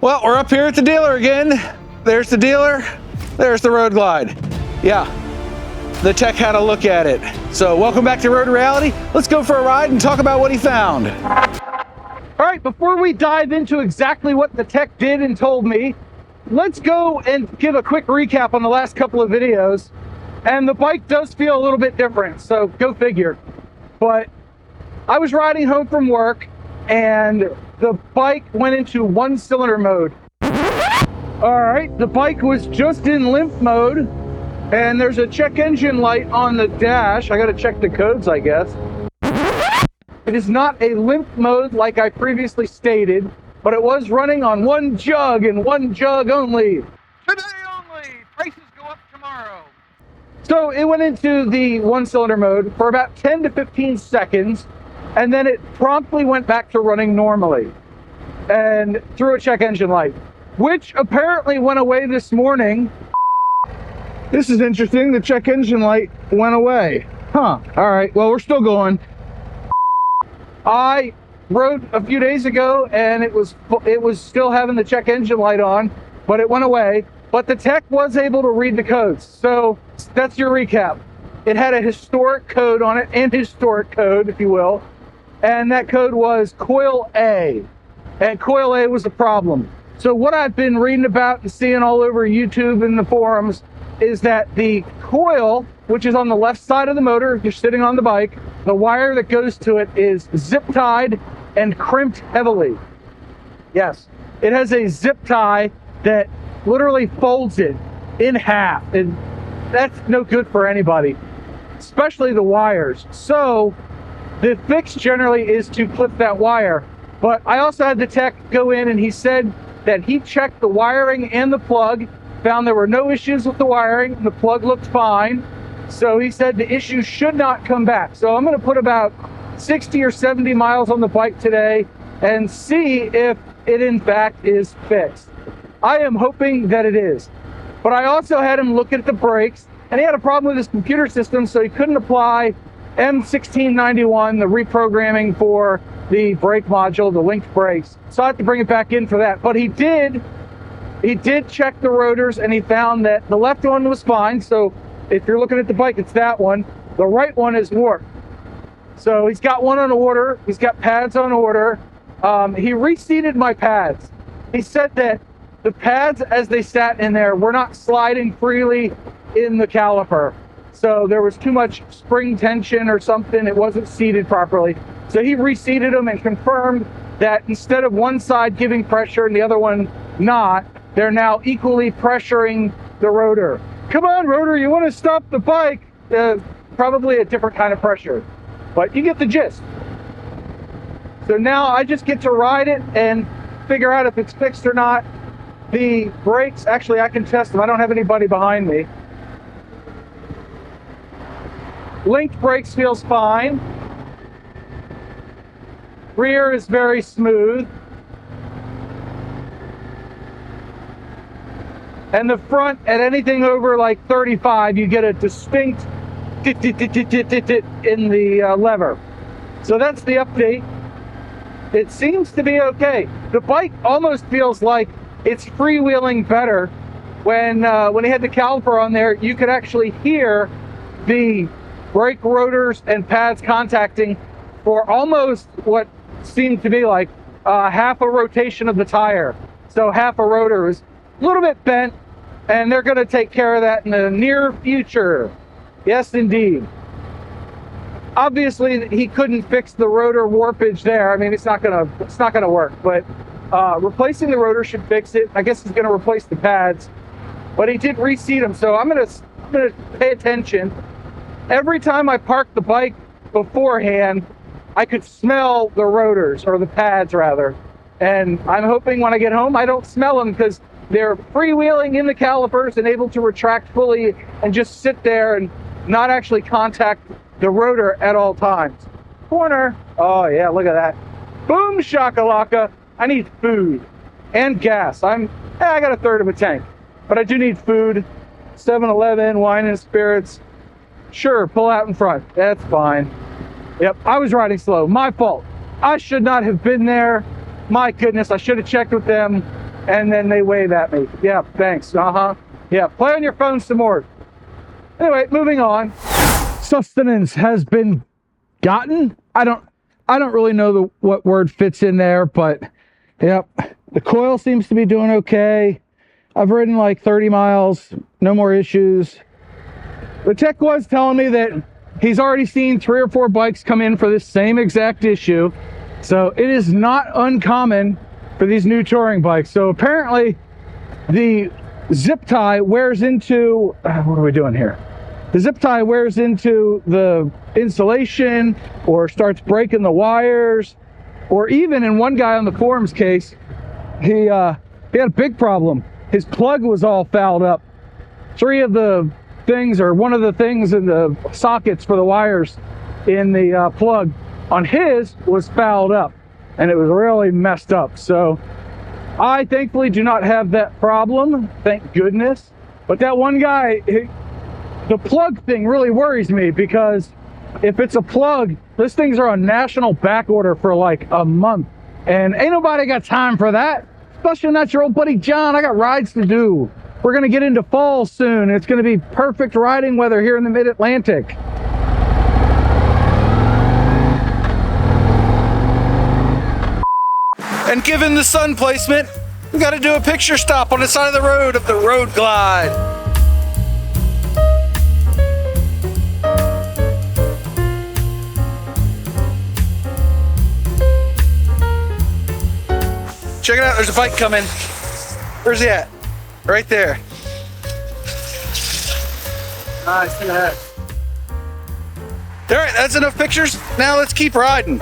Well, we're up here at the dealer again. There's the dealer, there's the Road Glide. Yeah, the tech had a look at it. So welcome back to Road Reality. Let's go for a ride and talk about what he found. All right, before we dive into exactly what the tech did and told me, let's go and give a quick recap on the last couple of videos. And the bike does feel a little bit different, so go figure. But I was riding home from work and the bike went into 1-cylinder mode. All right, the bike was just in limp mode and there's a check engine light on the dash. I gotta check the codes, I guess. It is not a limp mode like I previously stated, but it was running on one jug and one jug only. Today only, prices go up tomorrow. So it went into the 1-cylinder mode for about 10 to 15 seconds, and then it promptly went back to running normally and through a check engine light, which apparently went away this morning. This is interesting, the check engine light went away. Huh, all right, well, we're still going. I rode a few days ago and it was still having the check engine light on, but it went away. But the tech was able to read the codes. So that's your recap. It had a historic code on it, an historic code, if you will. And that code was coil A. And coil A was the problem. So what I've been reading about and seeing all over YouTube and the forums is that the coil, which is on the left side of the motor, if you're sitting on the bike, the wire that goes to it is zip tied and crimped heavily. Yes, it has a zip tie that literally folds it in half, and that's no good for anybody, especially the wires. So the fix generally is to clip that wire. But I also had the tech go in and he said that he checked the wiring and the plug, found there were no issues with the wiring, and the plug looked fine. So he said the issue should not come back. So I'm going to put about 60 or 70 miles on the bike today and see if it in fact is fixed. I am hoping that it is. But I also had him look at the brakes, and he had a problem with his computer system, so he couldn't apply M1691, the reprogramming for the brake module, the linked brakes. So I have to bring it back in for that. But he did check the rotors, and he found that the left one was fine. So if you're looking at the bike, it's that one. The right one is warped. So he's got one on order. He's got pads on order. He reseated my pads. He said that the pads, as they sat in there, were not sliding freely in the caliper. So there was too much spring tension or something. It wasn't seated properly. So he reseated them and confirmed that instead of one side giving pressure and the other one not, they're now equally pressuring the rotor. Come on, rotor, you want to stop the bike? Probably a different kind of pressure, but you get the gist. So now I just get to ride it and figure out if it's fixed or not. The brakes, actually I can test them. I don't have anybody behind me. Linked brakes feels fine. Rear is very smooth. And the front, at anything over like 35, you get a distinct in the lever. So that's the update. It seems to be okay. The bike almost feels like it's freewheeling better. When he had the caliper on there, you could actually hear the brake rotors and pads contacting for almost what seemed to be like half a rotation of the tire. So half a rotor is a little bit bent, and they're going to take care of that in the near future. Yes, indeed. Obviously, he couldn't fix the rotor warpage there. I mean, it's not gonna work. But replacing the rotor should fix it. I guess he's going to replace the pads, but he did reseat them. So I'm gonna pay attention. Every time I parked the bike beforehand, I could smell the rotors, or the pads rather. And I'm hoping when I get home, I don't smell them, because they're freewheeling in the calipers and able to retract fully and just sit there and not actually contact the rotor at all times. Corner. Oh yeah, look at that. Boom shakalaka. I need food and gas. I got a third of a tank, but I do need food. 7-Eleven, wine and spirits. Sure, pull out in front. That's fine. Yep, I was riding slow. My fault. I should not have been there. My goodness, I should have checked with them. and then they wave at me. Yeah, thanks. Yeah, play on your phone some more. Anyway, moving on. Sustenance has been gotten. I don't really know what word fits in there, but yep, the coil seems to be doing okay. I've ridden like 30 miles, no more issues. The tech was telling me that he's already seen 3 or 4 bikes come in for this same exact issue. So it is not uncommon for these new touring bikes. So apparently the zip tie wears into, what are we doing here? The zip tie wears into the insulation or starts breaking the wires, or even in one guy on the forums case, he had a big problem. His plug was all fouled up. 3 of the things, or one of the things in the sockets for the wires in the plug on his was fouled up, and it was really messed up. So I thankfully do not have that problem, thank goodness. But that one guy, the plug thing really worries me, because if it's a plug, those things are on national back order for like a month, and ain't nobody got time for that, especially not your old buddy John. I got rides to do. We're gonna get into fall soon. It's gonna be perfect riding weather here in the mid-Atlantic. And given the sun placement, we gotta do a picture stop on the side of the road of the Road Glide. Check it out, there's a bike coming. Where's he at? Right there. I see that. All right, that's enough pictures. Now let's keep riding.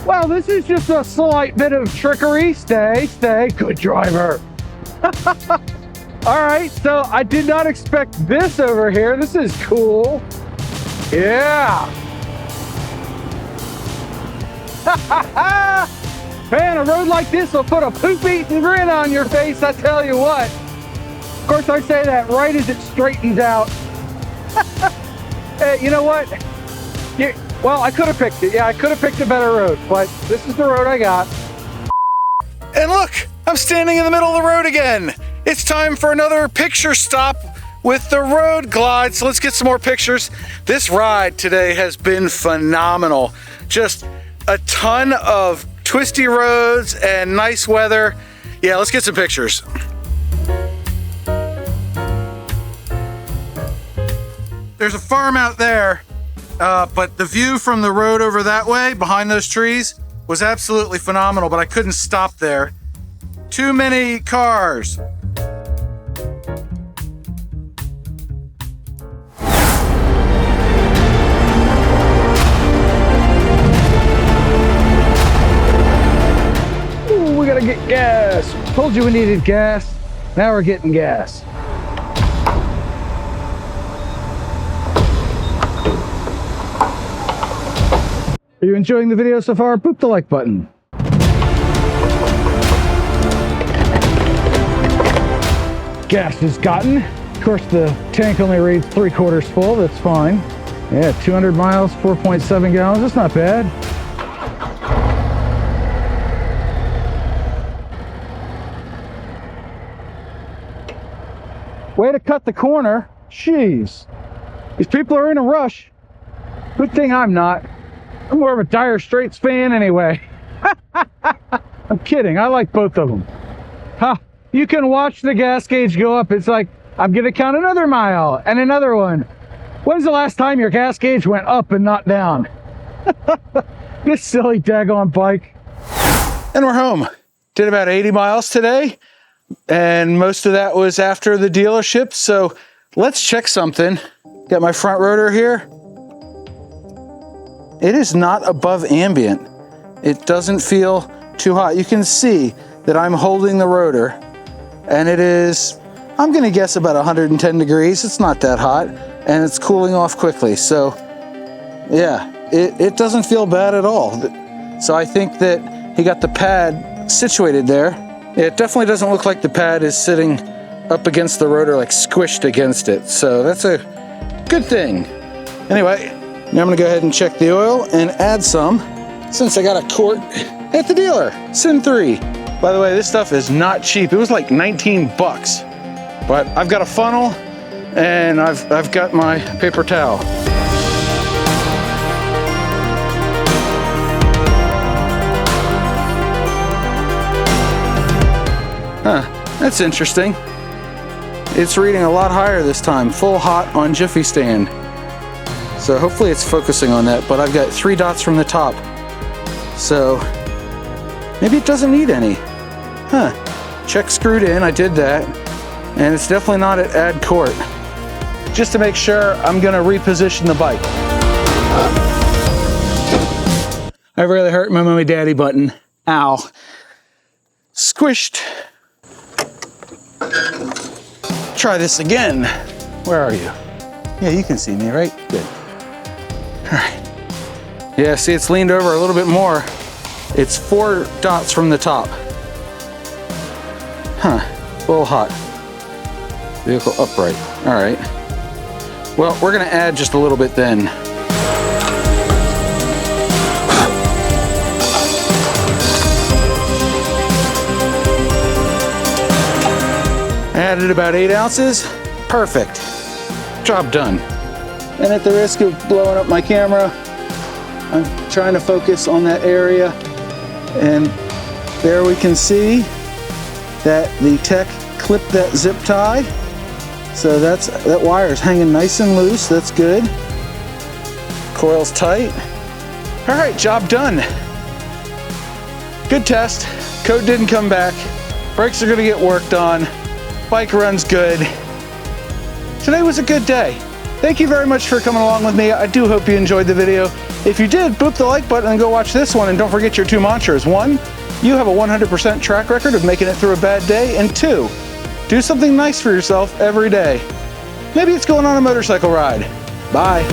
Well, this is just a slight bit of trickery. Stay, good driver. All right, so I did not expect this over here. This is cool. Yeah. Man, a road like this will put a poop-eating grin on your face, I tell you what. Of course, I say that right as it straightens out. Hey, you know what? Well, I could have picked it. Yeah, I could have picked a better road, but this is the road I got. And look, I'm standing in the middle of the road again. It's time for another picture stop with the Road Glide. So let's get some more pictures. This ride today has been phenomenal. Just a ton of twisty roads and nice weather. Yeah, let's get some pictures. There's a farm out there, but the view from the road over that way, behind those trees, was absolutely phenomenal, but I couldn't stop there. Too many cars. Ooh, we gotta get gas. Told you we needed gas. Now we're getting gas. Are you enjoying the video so far? Boop the like button. Gas is gotten. Of course, the tank only reads 3/4 full. That's fine. Yeah, 200 miles, 4.7 gallons. That's not bad. Way to cut the corner. Jeez. These people are in a rush. Good thing I'm not. I'm more of a Dire Straits fan anyway. I'm kidding. I like both of them. Ha! You can watch the gas gauge go up. It's like, I'm going to count another mile and another one. When's the last time your gas gauge went up and not down? This silly daggone bike. And we're home. Did about 80 miles today. And most of that was after the dealership. So let's check something. Got my front rotor here. It is not above ambient. It doesn't feel too hot. You can see that I'm holding the rotor, and it is, I'm gonna guess, about 110 degrees. It's not that hot, and it's cooling off quickly. So yeah, it doesn't feel bad at all. So I think that he got the pad situated there. It definitely doesn't look like the pad is sitting up against the rotor, like squished against it. So that's a good thing. Anyway, now I'm gonna go ahead and check the oil and add some, since I got a quart at the dealer, Sin 3. By the way, this stuff is not cheap. It was like 19 bucks. But I've got a funnel and I've got my paper towel. Huh, that's interesting. It's reading a lot higher this time, full hot on Jiffy stand. So hopefully it's focusing on that, but I've got 3 dots from the top. So maybe it doesn't need any. Huh, check screwed in, I did that. And it's definitely not at add quart. Just to make sure, I'm gonna reposition the bike. I really hurt my mommy daddy button. Ow. Squished. Try this again. Where are you? Yeah, you can see me, right? Good. All right. Yeah, see, it's leaned over a little bit more. It's 4 dots from the top. Huh, a little hot. Vehicle upright. All right. Well, we're gonna add just a little bit then. Added about 8 ounces. Perfect. Job done. And at the risk of blowing up my camera, I'm trying to focus on that area. And there we can see that the tech clipped that zip tie. So that wire's hanging nice and loose. That's good. Coil's tight. All right, job done. Good test. Code didn't come back. Brakes are gonna get worked on. Bike runs good. Today was a good day. Thank you very much for coming along with me. I do hope you enjoyed the video. If you did, boop the like button and go watch this one. And don't forget your 2 mantras. 1, you have a 100% track record of making it through a bad day. And 2, do something nice for yourself every day. Maybe it's going on a motorcycle ride. Bye.